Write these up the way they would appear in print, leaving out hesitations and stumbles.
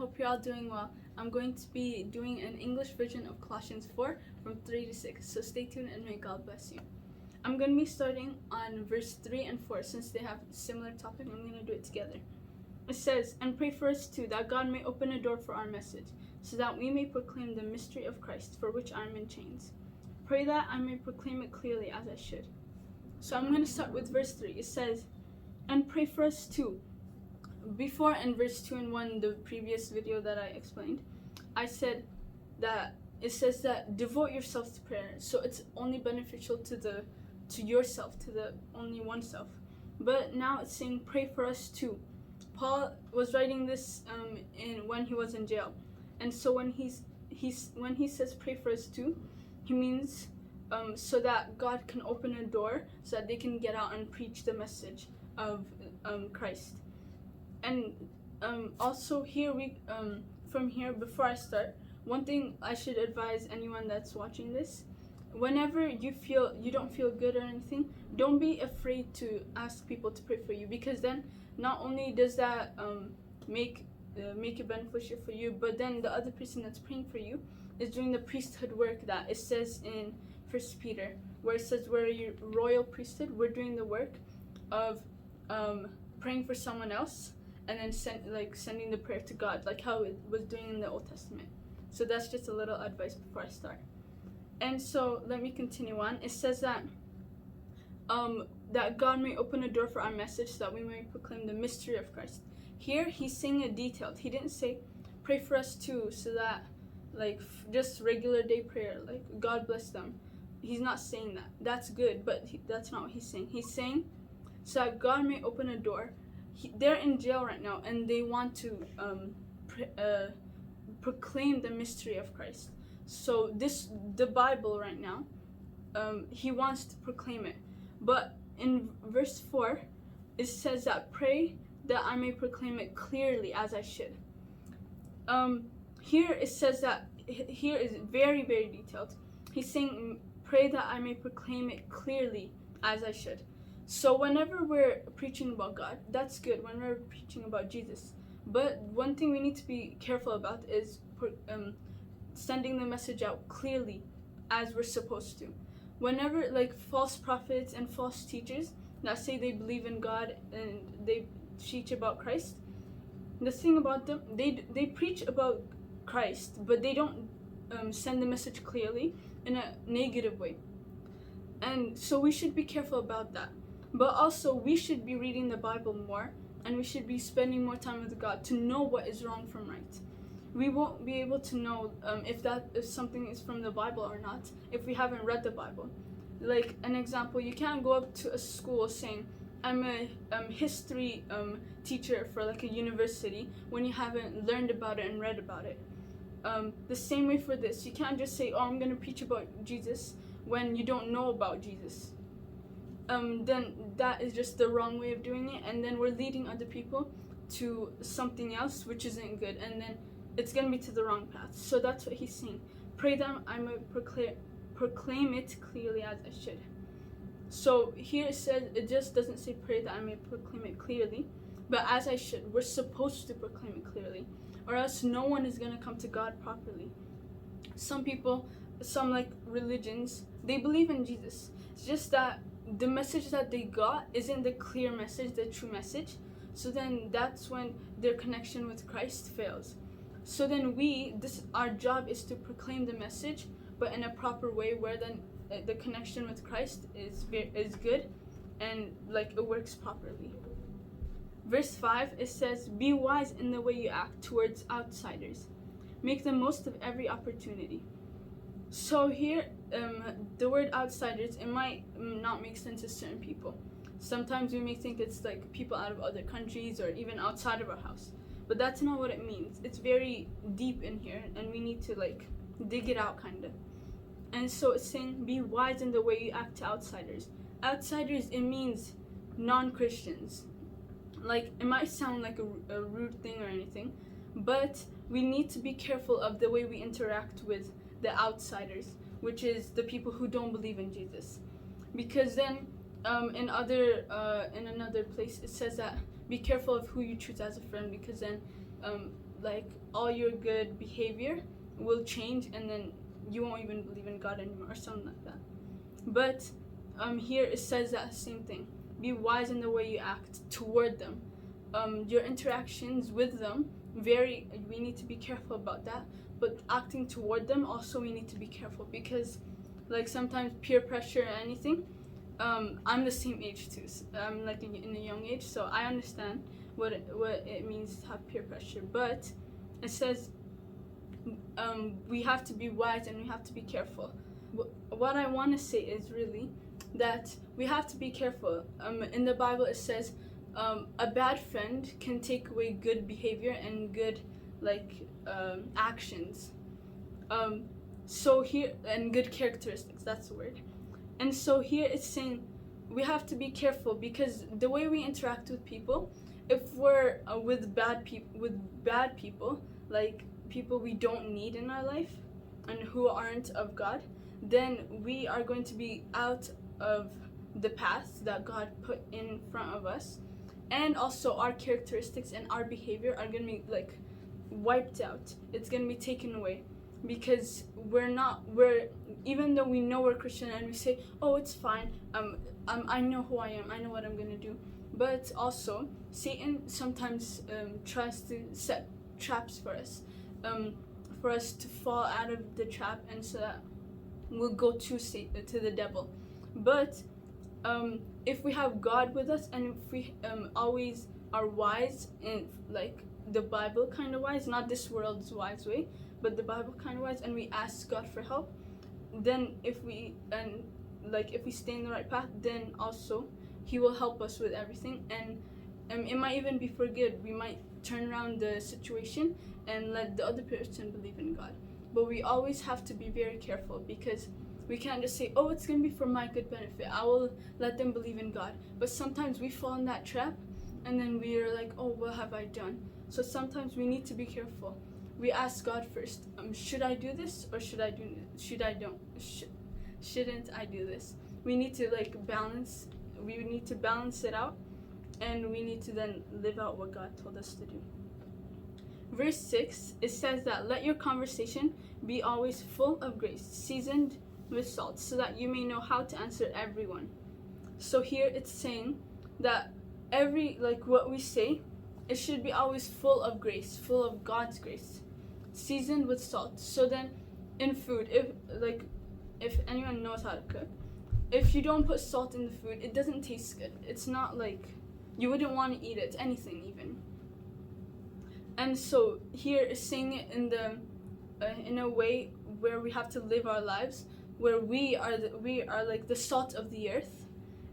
hope you're all doing well. I'm going to be doing an English version of Colossians 4 from 3 to 6, so stay tuned and may God bless you. I'm going to be starting on verse 3 and 4 since they have a similar topic. I'm going to do it together. It says, "And pray for us too, that God may open a door for our message, so that we may proclaim the mystery of Christ, for which I am in chains. Pray that I may proclaim it clearly as I should." So I'm going to start with verse 3. It says, "And pray for us too." Before in verse 2 and 1, the previous video that I explained, I said that it says that devote yourself to prayer. So it's only beneficial to yourself, to the only oneself. But now it's saying pray for us too. Paul was writing this when he was in jail. And so when he says pray for us too, he means so that God can open a door so that they can get out and preach the message of Christ. And also here from here, before I start, one thing I should advise anyone that's watching this: whenever you don't feel good or anything, don't be afraid to ask people to pray for you, because then not only does that make it beneficial for you, but then the other person that's praying for you is doing the priesthood work that it says in 1 Peter, where it says we're a royal priesthood. We're doing the work of praying for someone else and then sending the prayer to God, like how it was doing in the Old Testament. So that's just a little advice before I start. And so let me continue on. It says that that God may open a door for our message so that we may proclaim the mystery of Christ. Here he's saying it detailed. He didn't say pray for us too, so that just regular day prayer, like God bless them. He's not saying that. That's good, but that's not what he's saying. He's saying so that God may open a door. They're in jail right now, and they want to proclaim the mystery of Christ. So the Bible right now, he wants to proclaim it. But in verse 4, it says that pray that I may proclaim it clearly as I should. Here it says that, here is very, very detailed. He's saying pray that I may proclaim it clearly as I should. So whenever we're preaching about God, that's good, when we're preaching about Jesus. But one thing we need to be careful about is sending the message out clearly as we're supposed to. Whenever false prophets and false teachers that say they believe in God and they teach about Christ, the thing about them, they preach about Christ, but they don't send the message clearly, in a negative way. And so we should be careful about that. But also we should be reading the Bible more, and we should be spending more time with God to know what is wrong from right. We won't be able to know if something is from the Bible or not if we haven't read the Bible. Like an example, you can't go up to a school saying, "I'm a history teacher for a university," when you haven't learned about it and read about it. The same way for this. You can't just say, "Oh, I'm going to preach about Jesus," when you don't know about Jesus. Then that is just the wrong way of doing it, and then we're leading other people to something else which isn't good, and then it's going to be to the wrong path. So that's what he's saying. Pray that I may proclaim it clearly as I should. So here it says, it just doesn't say pray that I may proclaim it clearly, but as I should. We're supposed to proclaim it clearly, or else no one is going to come to God properly. Some people, some religions, they believe in Jesus. It's just that the message that they got isn't the clear message, the true message. So then that's when their connection with Christ fails. So then our job is to proclaim the message, but in a proper way, where then the connection with Christ is good, and it works properly. Verse 5, it says, "Be wise in the way you act towards outsiders. Make the most of every opportunity." So here, the word outsiders, it might not make sense to certain people. Sometimes we may think it's people out of other countries or even outside of our house. But that's not what it means. It's very deep in here, and we need to dig it out kind of. And so it's saying be wise in the way you act to outsiders. Outsiders, it means non-Christians. It might sound like a rude thing or anything, but we need to be careful of the way we interact with the outsiders, which is the people who don't believe in Jesus. Because then in another place it says that be careful of who you choose as a friend, because then like all your good behavior will change, and then you won't even believe in God anymore or something like that. But here it says that same thing. Be wise in the way you act toward them. Your interactions with them, we need to be careful about that. But acting toward them also, we need to be careful, because like sometimes peer pressure or anything. I'm the same age too. I'm like in a young age, so I understand what it means to have peer pressure. But it says we have to be wise and we have to be careful. What I want to say is really that we have to be careful. In the Bible it says a bad friend can take away good behavior and good actions. So here, and good characteristics, that's the word. And so here it's saying we have to be careful, because the way we interact with people, if we're with bad people, like people we don't need in our life and who aren't of God, then we are going to be out of the path that God put in front of us. And also our characteristics and our behavior are going to be like wiped out. It's going to be taken away, because we're even though we know we're Christian and we say, oh, it's fine, I know who I am, I know what I'm going to do. But also Satan sometimes tries to set traps for us to fall out of the trap, and so that we'll go to the devil. But if we have God with us, and if we always are wise, in like the Bible kind of wise, not this world's wise way, but the Bible kind of wise, and we ask God for help, then if we stay in the right path, then also He will help us with everything, and it might even be for good. We might turn around the situation and let the other person believe in God. But we always have to be very careful, because we can't just say, oh, it's going to be for my good benefit, I will let them believe in God. But sometimes we fall in that trap, and then we are like, oh, what have I done? So sometimes we need to be careful. We ask God first, should I do this, or shouldn't I do this? We need to balance. We need to balance it out, and we need to then live out what God told us to do. Verse 6, it says that let your conversation be always full of grace, seasoned with salt, so that you may know how to answer everyone. So here it's saying that what we say, it should be always full of grace, full of God's grace, seasoned with salt. So then in food, if anyone knows how to cook, if you don't put salt in the food, it doesn't taste good. It's not like you wouldn't want to eat it, anything even. And so here is saying it in a way where we have to live our lives, where we are like the salt of the earth,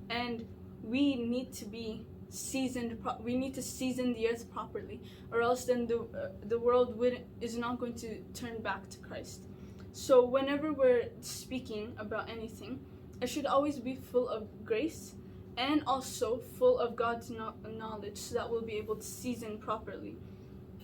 and we need to be seasoned. We need to season the earth properly, or else then the world is not going to turn back to Christ. So whenever we're speaking about anything, it should always be full of grace, and also full of God's knowledge, so that we'll be able to season properly.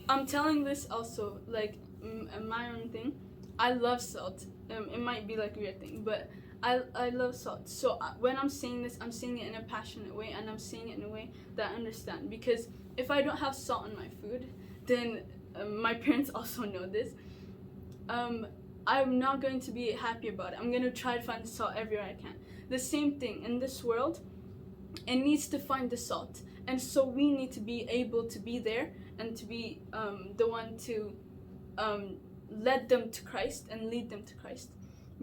I'm telling this also my own thing. I love salt. It might be a weird thing, but I love salt. So when I'm saying this, I'm saying it in a passionate way, and I'm saying it in a way that I understand. Because if I don't have salt in my food, then my parents also know this. I'm not going to be happy about it. I'm going to try to find the salt everywhere I can. The same thing in this world, it needs to find the salt. And so we need to be able to be there, and to be the one to lead them to Christ and lead them to Christ.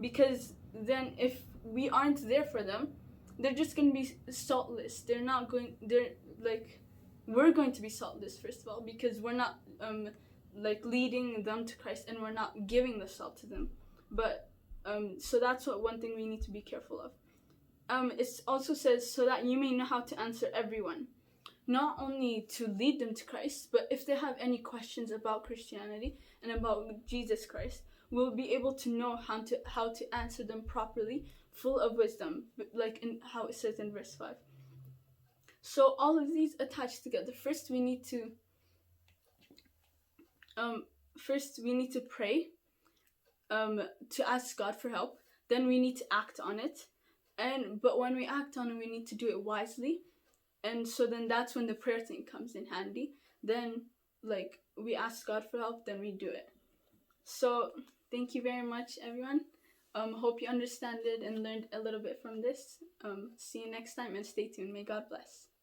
Because then if we aren't there for them, they're just going to be saltless. We're going to be saltless, first of all, because we're not leading them to Christ, and we're not giving the salt to them. But so that's one thing we need to be careful of. It also says, so that you may know how to answer everyone. Not only to lead them to Christ, but if they have any questions about Christianity and about Jesus Christ, we'll be able to know how to answer them properly, full of wisdom, like in how it says in verse 5. So all of these attached together. First, we need to pray, to ask God for help. Then we need to act on it, but when we act on it, we need to do it wisely. And so then that's when the prayer thing comes in handy. Then like we ask God for help, then we do it. So thank you very much, everyone. Hope you understand it and learned a little bit from this. See you next time and stay tuned. May God bless.